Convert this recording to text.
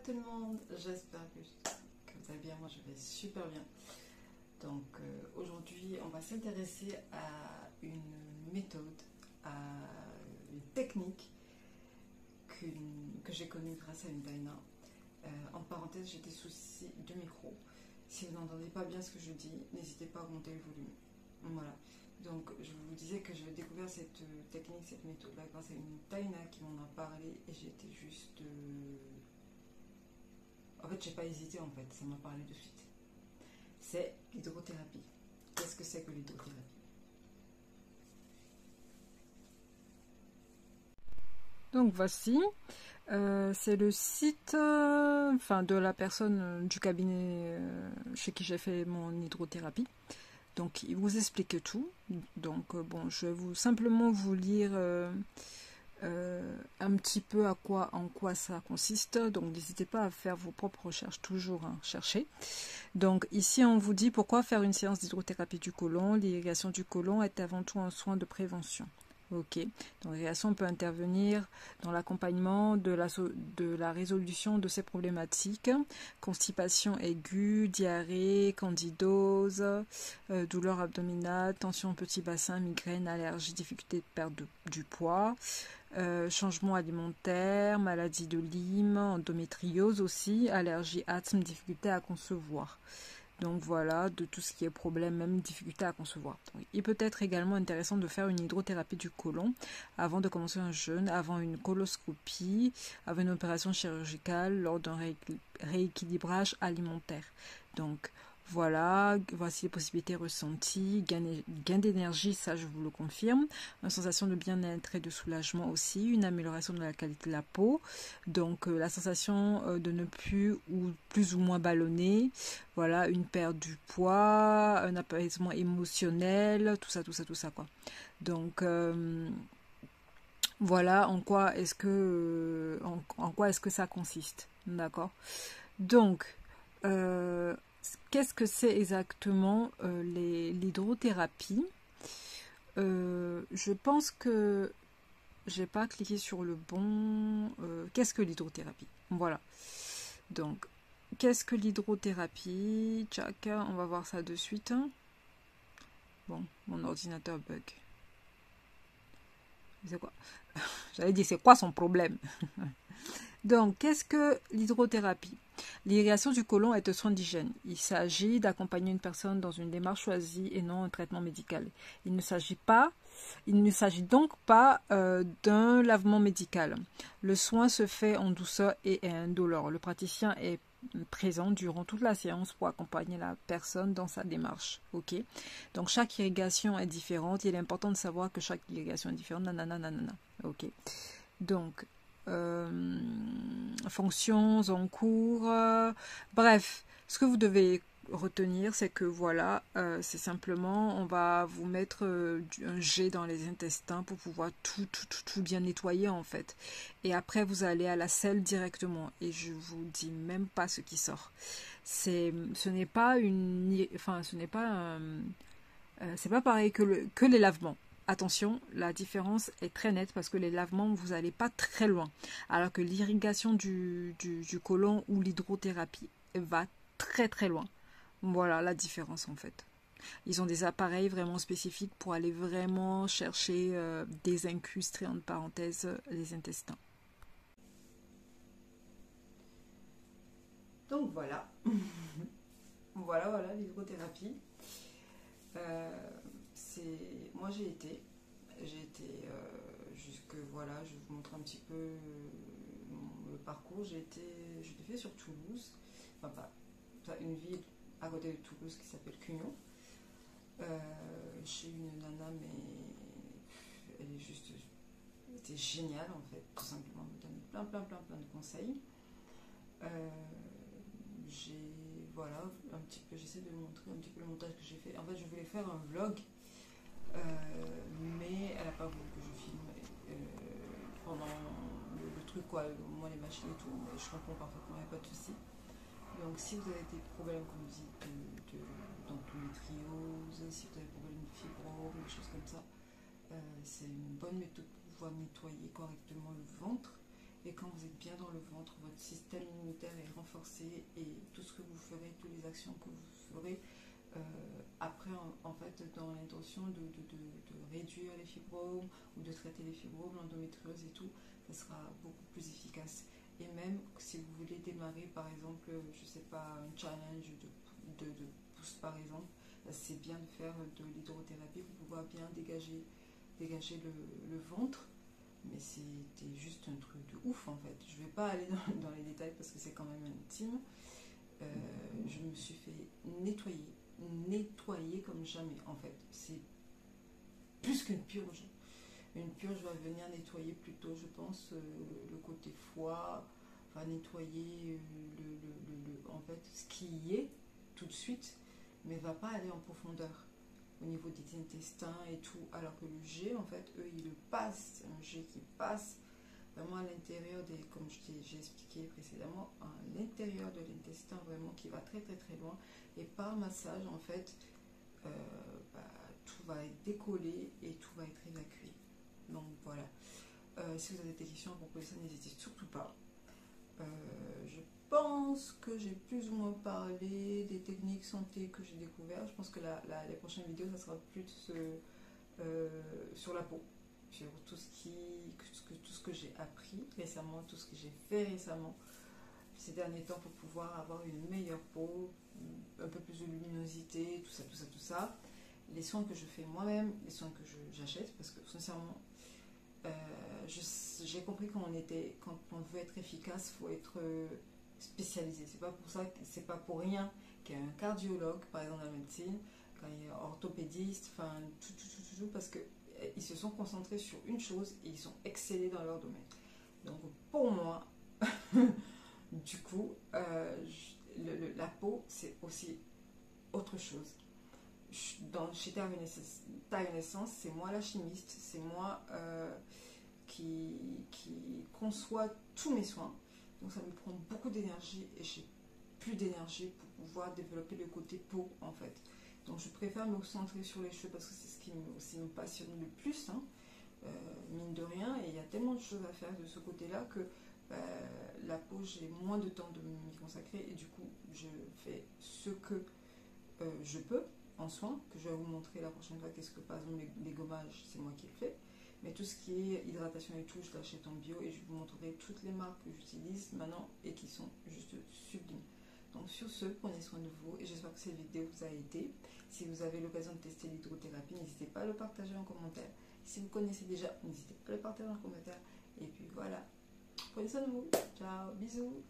tout le monde, j'espère que vous allez bien, moi je vais super bien. Donc aujourd'hui on va s'intéresser à une méthode, à une technique que j'ai connue grâce à une Daina. En parenthèse, j'ai des soucis de micro. Si vous n'entendez pas bien ce que je dis, n'hésitez pas à augmenter le volume. Voilà. Donc je vous disais que j'avais découvert cette technique, cette méthode-là grâce à une Daina qui m'en a parlé et j'étais juste... En fait, j'ai pas hésité en fait, ça m'a parlé de suite. C'est l'hydrothérapie. Qu'est-ce que c'est que l'hydrothérapie? Donc voici, c'est le site de la personne du cabinet chez qui j'ai fait mon hydrothérapie. Donc il vous explique tout. Donc bon, je vais simplement vous lire un petit peu en quoi ça consiste. Donc n'hésitez pas à faire vos propres recherches, toujours chercher. Donc ici on vous dit pourquoi faire une séance d'hydrothérapie du côlon. L'irrigation du côlon est avant tout un soin de prévention. Ok, donc l'irrigation peut intervenir dans l'accompagnement de la résolution de ces problématiques, constipation aiguë, diarrhée, candidose, douleur abdominale, tension au petit bassin, migraine, allergie, difficulté de perte du poids, changement alimentaire, maladie de Lyme, endométriose aussi, allergie, asthme, difficulté à concevoir. Donc voilà, de tout ce qui est problème, même difficulté à concevoir. Donc, il peut être également intéressant de faire une hydrothérapie du côlon avant de commencer un jeûne, avant une coloscopie, avant une opération chirurgicale, lors d'un rééquilibrage alimentaire. Donc voilà, voici les possibilités ressenties, gain d'énergie, ça je vous le confirme, une sensation de bien-être et de soulagement aussi, une amélioration de la qualité de la peau, donc la sensation de ne plus ou moins ballonner, voilà, une perte du poids, un apaisement émotionnel, tout ça quoi. Donc voilà en quoi est-ce que ça consiste, d'accord. Donc qu'est-ce que c'est exactement l'hydrothérapie? Je pense que j'ai pas cliqué sur le bon. Qu'est-ce que l'hydrothérapie? Voilà. Donc, qu'est-ce que l'hydrothérapie? Tchac, on va voir ça de suite. Bon, mon ordinateur bug. C'est quoi? J'allais dire, c'est quoi son problème? Donc, qu'est-ce que l'hydrothérapie? L'irrigation du côlon est un soin d'hygiène. Il s'agit d'accompagner une personne dans une démarche choisie et non un traitement médical. Il ne s'agit donc pas d'un lavement médical. Le soin se fait en douceur et est indolore. Le praticien est présent durant toute la séance pour accompagner la personne dans sa démarche. Ok. Donc chaque irrigation est différente. Il est important de savoir que chaque irrigation est différente. Nanana. Ok. Donc fonctions en cours, bref, ce que vous devez retenir, c'est que voilà, c'est simplement, on va vous mettre un jet dans les intestins pour pouvoir tout bien nettoyer en fait, et après vous allez à la selle directement, et je vous dis même pas ce qui sort. C'est pas pareil que les lavements. Attention, la différence est très nette parce que les lavements, vous n'allez pas très loin. Alors que l'irrigation du côlon ou l'hydrothérapie va très loin. Voilà la différence en fait. Ils ont des appareils vraiment spécifiques pour aller vraiment chercher désincrustrer entre parenthèses les intestins. Donc voilà. voilà l'hydrothérapie. Moi j'ai été jusque, voilà, je vous montre un petit peu le parcours. Je l'ai fait sur Toulouse, une ville à côté de Toulouse qui s'appelle Cugnon, chez une nana, mais elle était géniale en fait, tout simplement, elle me donne plein de conseils. Voilà, un petit peu, j'essaie de montrer un petit peu le montage que j'ai fait. En fait, je voulais faire un vlog, mais elle n'a pas voulu que je filme pendant le truc, quoi, moi les machines et tout, mais je comprends parfaitement, il n'y a pas de souci. Donc, si vous avez des problèmes, comme je dis, d'endométriose, si vous avez des problèmes de fibromes, des choses comme ça, c'est une bonne méthode pour pouvoir nettoyer correctement le ventre. Et quand vous êtes bien dans le le ventre, votre système immunitaire est renforcé et tout ce que vous ferez, toutes les actions que vous ferez, après en fait dans l'intention de réduire les fibromes ou de traiter les fibromes, l'endométriose et tout, ça sera beaucoup plus efficace. Et même si vous voulez démarrer par exemple, je sais pas, un challenge de pouce par exemple, c'est bien de faire de l'hydrothérapie pour pouvoir bien dégager le ventre. Mais c'était juste un truc de ouf en fait. Je vais pas aller dans les détails parce que c'est quand même intime. Je me suis fait nettoyer comme jamais en fait. C'est plus qu'une purge. Une purge va venir nettoyer plutôt, je pense, le côté foie, va nettoyer en fait ce qui y est tout de suite, mais va pas aller en profondeur au niveau des intestins et tout, alors que le jet, en fait, eux, ils le passent, c'est un jet qui passe vraiment à l'intérieur des, comme j'ai expliqué précédemment, à l'intérieur de l'intestin, vraiment, qui va très très très loin, et par massage, en fait, euh, bah, tout va être décollé et tout va être évacué. Donc voilà. Si vous avez des questions à propos de ça, n'hésitez surtout pas. Je pense que j'ai plus ou moins parlé des techniques santé que j'ai découvert. Je pense que les prochaines vidéos, ça sera plus sur la peau, sur tout ce que j'ai appris récemment, tout ce que j'ai fait récemment ces derniers temps pour pouvoir avoir une meilleure peau, un peu plus de luminosité, tout ça, tout ça, tout ça. Les soins que je fais moi-même, les soins que j'achète, parce que sincèrement, j'ai compris quand on veut être efficace, il faut être spécialisé. C'est pas pour ça, c'est pas pour rien qu'il y a un cardiologue, par exemple dans la médecine, quand il y a un orthopédiste, enfin tout, parce que ils se sont concentrés sur une chose et ils sont excellés dans leur domaine. Donc pour moi, du coup, la peau, c'est aussi autre chose. Chez Taille Renaissance, c'est moi la chimiste, c'est moi qui conçoit tous mes soins. Donc ça me prend beaucoup d'énergie et j'ai plus d'énergie pour pouvoir développer le côté peau en fait. Donc je préfère me concentrer sur les cheveux parce que c'est ce qui me passionne le plus, hein, mine de rien. Et il y a tellement de choses à faire de ce côté-là que la peau, j'ai moins de temps de m'y consacrer et du coup je fais ce que je peux en soins, que je vais vous montrer la prochaine fois. Qu'est-ce que par exemple les gommages, c'est moi qui le fais. Mais tout ce qui est hydratation et tout, je l'achète en bio et je vous montrerai toutes les marques que j'utilise maintenant et qui sont juste sublimes. Donc sur ce, prenez soin de vous et j'espère que cette vidéo vous a aidé. Si vous avez l'occasion de tester l'hydrothérapie, n'hésitez pas à le partager en commentaire. Si vous connaissez déjà, n'hésitez pas à le partager en commentaire. Et puis voilà, prenez soin de vous. Ciao, bisous.